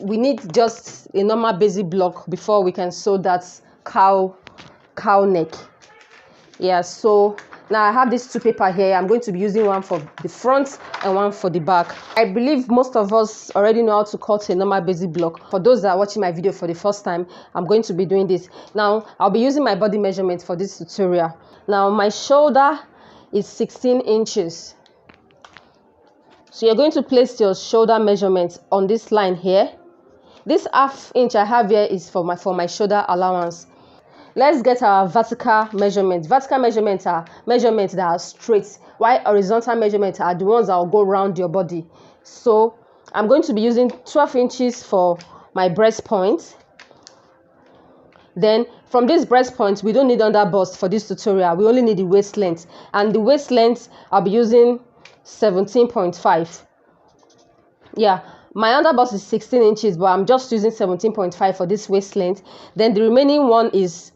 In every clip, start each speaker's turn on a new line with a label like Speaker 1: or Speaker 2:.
Speaker 1: we need just a normal basic block before we can sew that cowl neck. Yeah, so now I have these two paper here. I'm going to be using one for the front and one for the back. I believe most of us already know how to cut a normal basic block. For those that are watching my video for the first time, I'm going to be doing this. Now I'll be using my body measurement for this tutorial. Now my shoulder is 16 inches. So you're going to place your shoulder measurement on this line here. This ½ inch I have here is for my shoulder allowance. Let's get our vertical measurements. Vertical measurements are measurements that are straight, while horizontal measurements are the ones that will go around your body. So I'm going to be using 12 inches for my breast point. Then from this breast point, we don't need under bust for this tutorial. We only need the waist length. And the waist length, I'll be using 17.5. Yeah, my under bust is 16 inches, but I'm just using 17.5 for this waist length. Then the remaining one is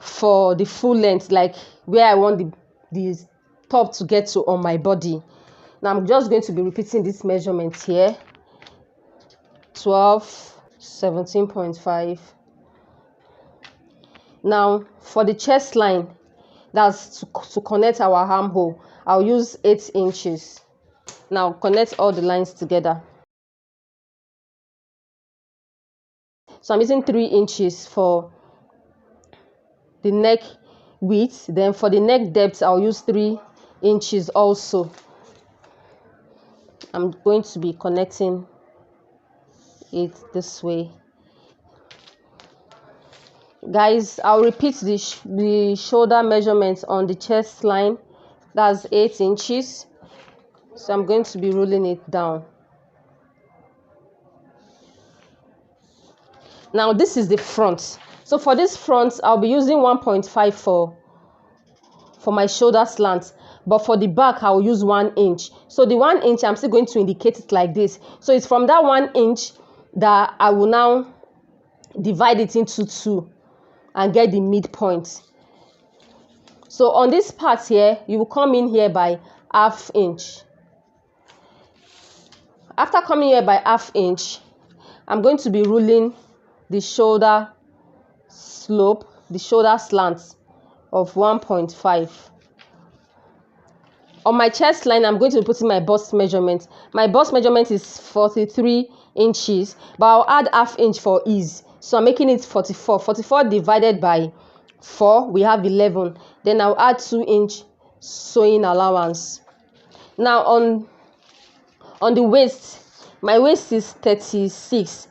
Speaker 1: for the full length, like where I want the top to get to on my body. Now I'm just going to be repeating this measurement here. 12, 17.5. Now for the chest line, that's to connect our armhole, I'll use 8 inches. Now connect all the lines together. So I'm using 3 inches for the neck width. Then for the neck depth, I'll use 3 inches also. I'm going to be connecting it this way. Guys, I'll repeat the shoulder measurements on the chest line. That's 8 inches. So I'm going to be rolling it down. Now this is the front. So for this front, I'll be using 1.5 for my shoulder slant. But for the back, I'll use 1 inch. So the 1 inch, I'm still going to indicate it like this. So it's from that 1 inch that I will now divide it into 2 and get the midpoint. So on this part here, you will come in here by ½ inch. After coming here by ½ inch, I'm going to be ruling the shoulder slope, the shoulder slant of 1.5. On my chest line, I'm going to be putting my bust measurement. My bust measurement is 43 inches, but I'll add ½ inch for ease. So I'm making it 44. 44 divided by 4, we have 11. Then I'll add 2-inch sewing allowance. Now on the waist, my waist is 36.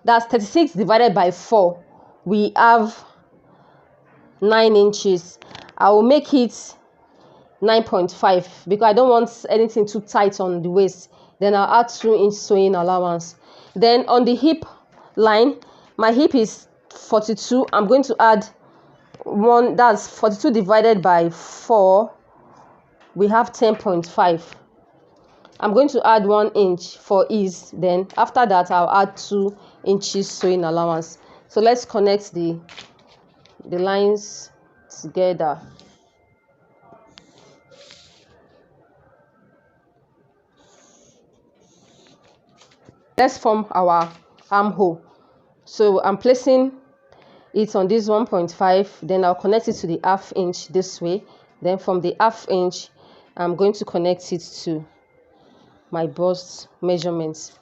Speaker 1: That's 36 divided by 4. We have 9 inches. I will make it 9.5 because I don't want anything too tight on the waist. Then I'll add 2-inch sewing allowance. Then on the hip line, my hip is 42. I'm going to add 1. That's 42 divided by 4. We have 10.5. I'm going to add 1 inch for ease. Then after that, I'll add 2 inches sewing allowance. So let's connect the lines together. Let's form our armhole. So I'm placing it on this 1.5. Then I'll connect it to the ½ inch this way. Then from the ½ inch, I'm going to connect it to my bust measurements.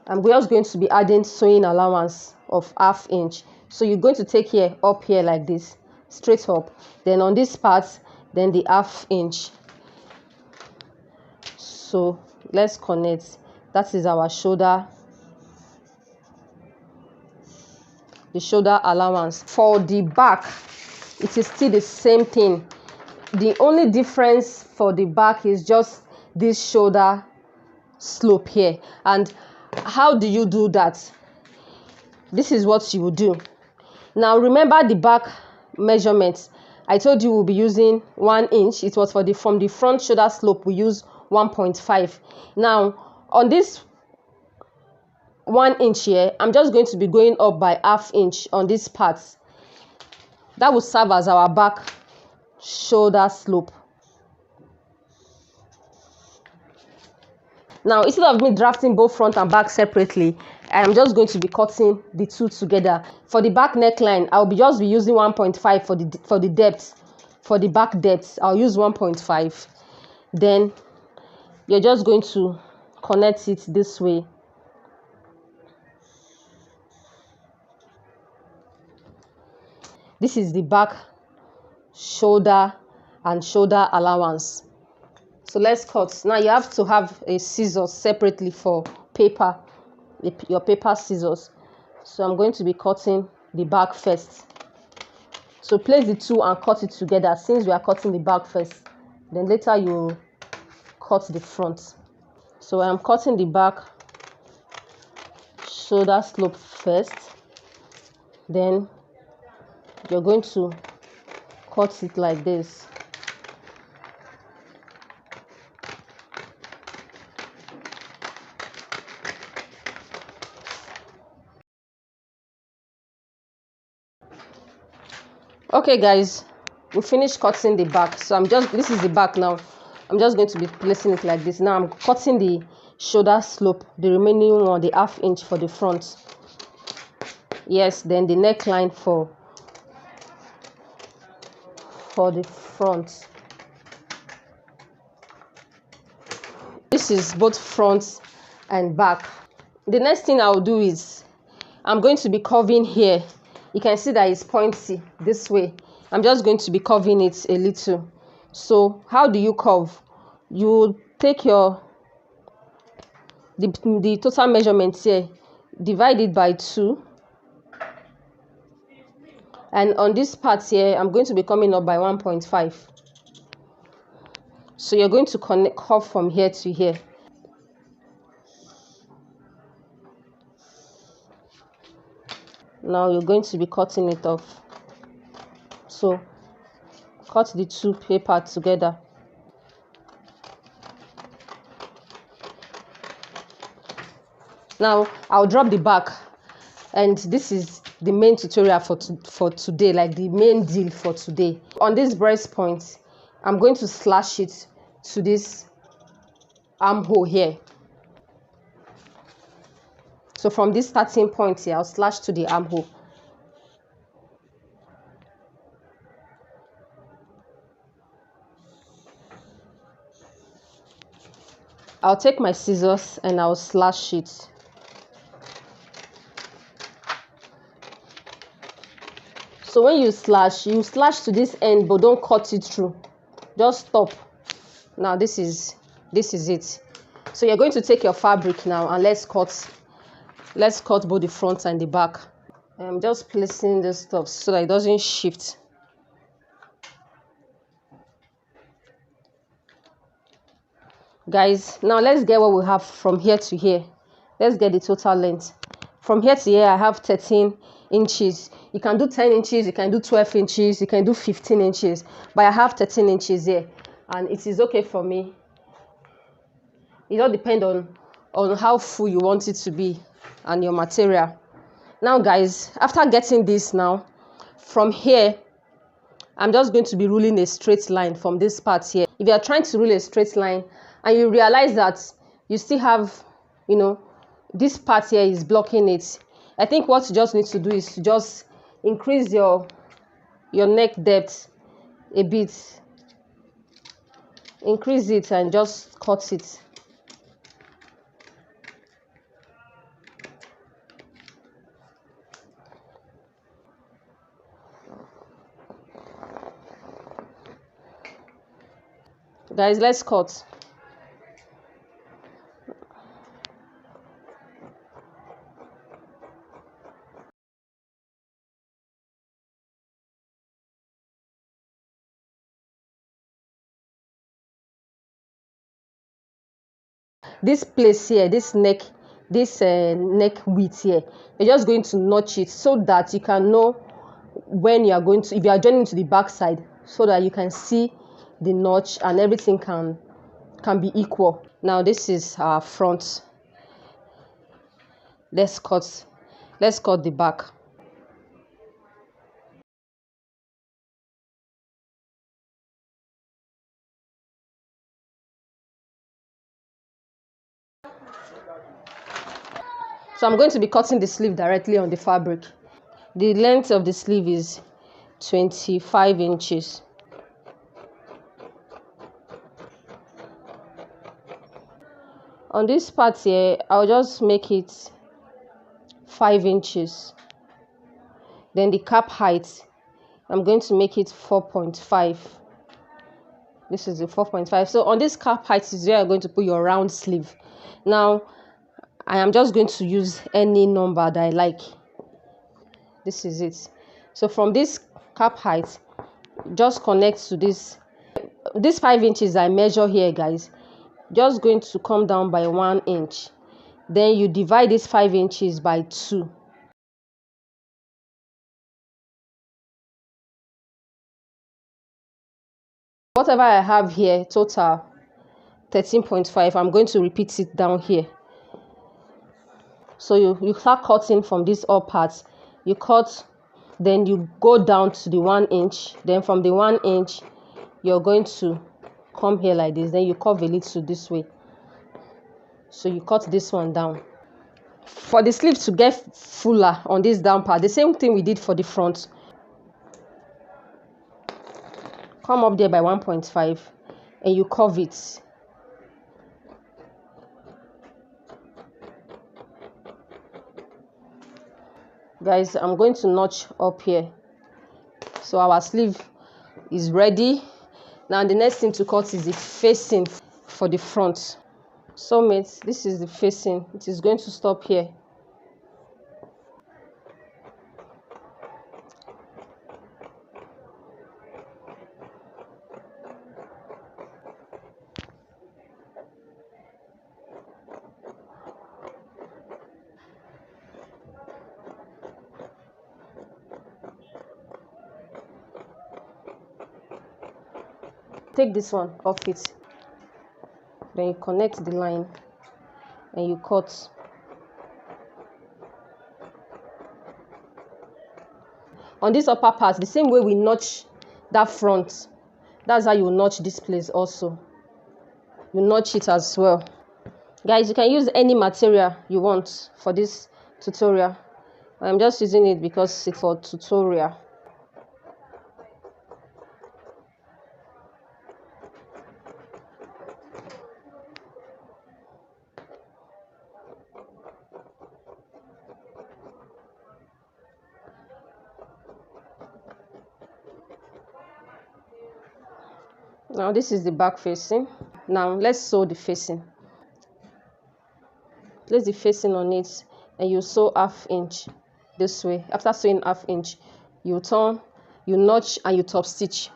Speaker 1: I'm just going to be adding sewing allowance of ½ inch. So you're going to take here up here like this, straight up. Then on this part, then the ½ inch. So let's connect. That is our shoulder, the shoulder allowance. For the back, it is still the same thing. The only difference for the back is just this shoulder slope here. And how do you do that? This is what you will do. Now remember the back measurements. I told you we'll be using 1 inch. It was from the front shoulder slope, we use 1.5. Now on this 1 inch here, I'm just going to be going up by ½ inch on this part. That will serve as our back shoulder slope. Now instead of me drafting both front and back separately, I'm just going to be cutting the two together. For the back neckline, I'll just be using 1.5 for the depth. For the back depth, I'll use 1.5. Then you're just going to connect it this way. This is the back shoulder and shoulder allowance. So let's cut. Now you have to have a scissors separately for paper, your paper scissors. So I'm going to be cutting the back first. So place the two and cut it together since we are cutting the back first. Then later you cut the front. So I'm cutting the back shoulder slope first. Then you're going to cut it like this. Okay guys, we finished cutting the back. So this is the back now. I'm just going to be placing it like this. Now I'm cutting the shoulder slope, the remaining one, the ½ inch for the front. Yes, then the neckline for the front. This is both front and back. The next thing I'll do is I'm going to be curving here. You can see that it's pointy this way. I'm just going to be curving it a little. So how do you curve? You take the total measurement here, divide it by 2. And on this part here, I'm going to be coming up by 1.5. So you're going to curve from here to here. Now you're going to be cutting it off. So cut the two paper together. Now I'll drop the back, and this is the main tutorial for today, like the main deal for today. On this breast point, I'm going to slash it to this armhole here. So from this starting point here, I'll slash to the armhole. I'll take my scissors and I'll slash it. So when you slash to this end, but don't cut it through. Just stop. Now this is it. So you're going to take your fabric now and let's cut both the front and the back. I'm just placing this stuff so that it doesn't shift. Guys, now let's get what we have from here to here. Let's get the total length. From here to here, I have 13 inches. You can do 10 inches, you can do 12 inches, you can do 15 inches. But I have 13 inches here, and it is okay for me. It all depends on how full you want it to be and your material. Now guys, after getting this now, from here, I'm just going to be ruling a straight line from this part here. If you are trying to rule a straight line and you realize that you still have, this part here is blocking it, I think what you just need to do is to just increase your neck depth a bit. Increase it and just cut it. Guys, let's cut. This place here, this neck width here, you're just going to notch it so that you can know when you are going to, if you are joining to the back side, so that you can see the notch and everything can be equal. Now this is our front. Let's cut the back. So I'm going to be cutting the sleeve directly on the fabric. The length of the sleeve is 25 inches. On this part here, I'll just make it 5 inches. Then the cap height, I'm going to make it 4.5. This is the 4.5. So on this cap height is where you're going to put your round sleeve. Now, I am just going to use any number that I like. This is it. So from this cap height, just connect to this 5 inches I measure here, guys. Just going to come down by 1 inch. Then you divide this 5 inches by 2. Whatever I have here, total 13.5, I'm going to repeat it down here. So you start cutting from this up part. You cut, then you go down to the 1 inch. Then from the 1 inch, you're going to come here like this. Then you curve a little this way. So you cut this one down. For the sleeve to get fuller on this down part, the same thing we did for the front. Come up there by 1.5 and you curve it. Guys, I'm going to notch up here. So our sleeve is ready. Now the next thing to cut is the facing for the front. So mates, this is the facing. It is going to stop here. Take this one off it. Then you connect the line and you cut. On this upper part, the same way we notch that front, that's how you notch this place also. You notch it as well. Guys, you can use any material you want for this tutorial. I'm just using it because it's for tutorial. Now this is the back facing. Now let's sew the facing. Place the facing on it and you sew 1/2 inch this way. After sewing 1/2 inch, you turn, you notch and you top stitch.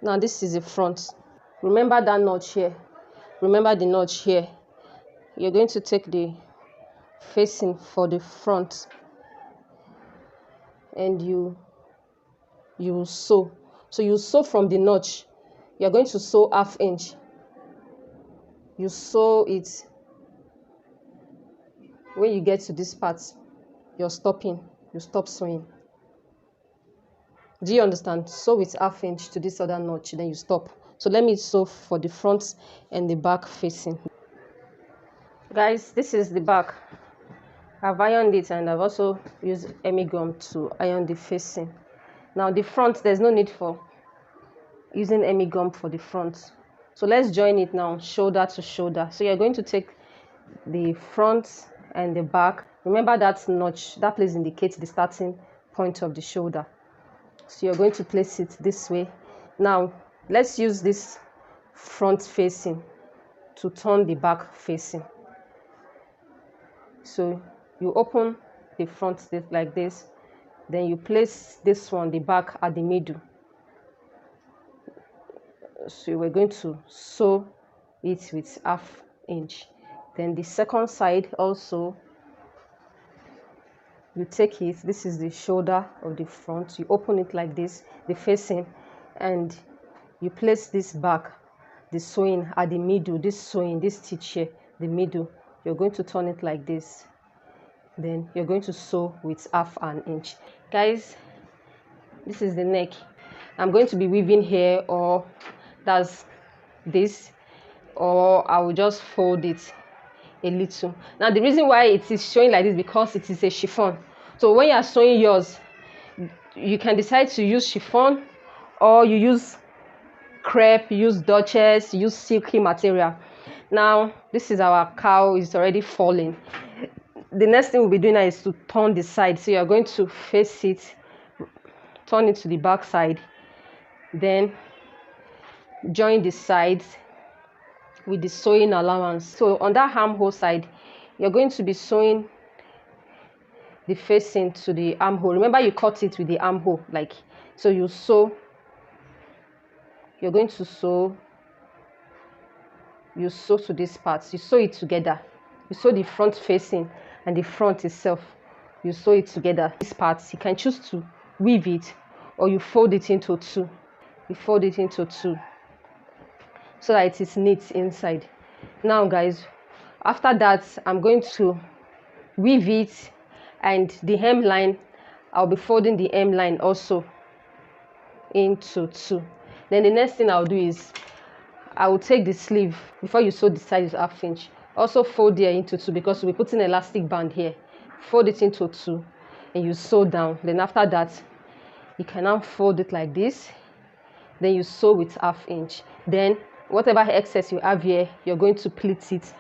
Speaker 1: Now this is the front. Remember that notch here. Remember the notch here. You're going to take the facing for the front and you sew. So you sew from the notch. You're going to sew 1/2 inch. You sew it. When you get to this part, you're stopping. You stop sewing. Do you understand? Sew with 1/2 inch to this other notch, then you stop. So let me sew for the front and the back facing. Guys, this is the back. I've ironed it and I've also used Emi gum to iron the facing. Now the front, there's no need for using Emi gum for the front. So let's join it now, shoulder to shoulder. So you're going to take the front and the back. Remember that notch, that place indicates the starting point of the shoulder. So you're going to place it this way. Now let's use this front facing to turn the back facing. So you open the front like this, then you place this one, the back, at the middle. So we're going to sew it with 1/2 inch. Then the second side also, you take it, this is the shoulder of the front, you open it like this, the facing, and you place this back, the sewing at the middle, this sewing, this stitch here, the middle. You're going to turn it like this, then you're going to sew with 1/2 inch. Guys, this is the neck. I'm going to be weaving here, or that's this, or I will just fold it a little. Now the reason why it is showing like this, because it is a chiffon. So when you are sewing yours, you can decide to use chiffon, or you use crepe, use duchess, use silky material. Now this is our cowl, is already falling. The next thing we'll be doing now is to turn the side. So you're going to face it, turn it to the back side, then join the sides with the sewing allowance. So on that armhole side, you're going to be sewing the facing to the armhole. Remember, you cut it with the armhole, like so. You sew, you're going to sew, you sew to this part, you sew it together. You sew the front facing and the front itself, you sew it together. This part, you can choose to weave it, or you fold it into two. You fold it into two so that it is neat inside. Now guys, after that, I'm going to weave it, and the hemline, I'll be folding the hemline also into two. Then the next thing I'll do is I will take the sleeve. Before you sew the side is 1/2 inch, also fold there into two, because we'll be putting an elastic band here. Fold it into two and you sew down. Then after that, you can now fold it like this. Then you sew with 1/2 inch. Then whatever excess you have here, you're going to pleat it